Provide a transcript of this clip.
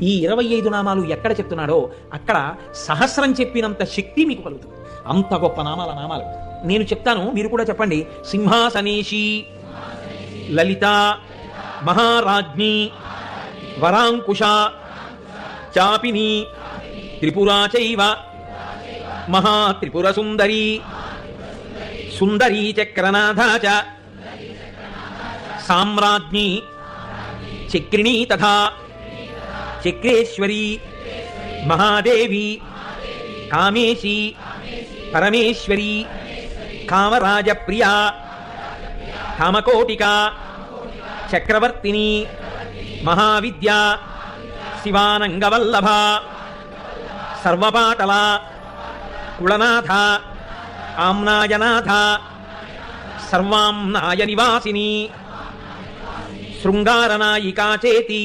ఈ 25 నామాలు ఎక్కడ చెప్తున్నాడో అక్కడ సహస్రం చెప్పినంత శక్తి మీకు కలుగుతుంది. అంత గొప్ప నామాలు నేను చెప్తాను, మీరు కూడా చెప్పండి. సింహాసనేషి, లలిత, మహారాజ్ఞి, వరాంకుశ, చాపిని, త్రిపురా చైవ, మహాత్రిపుర సుందరి, సుందరీ చక్రనాథ చ, సామ్రాజ్ఞి, చక్రిణీ తథా చక్రేశ్వరి, మహాదేవి, కామేశి, పరమేశ్వరి, కామరాజప్రియా, కామకోటిక, చక్రవర్తిని, మహావిద్యా, శివానంగవల్లభ, సర్వపాటల, కుళనాథ, ఆమ్నాయనాథ, సర్వాంనాయ నివాసిని, శృంగారనాయికా చేతి,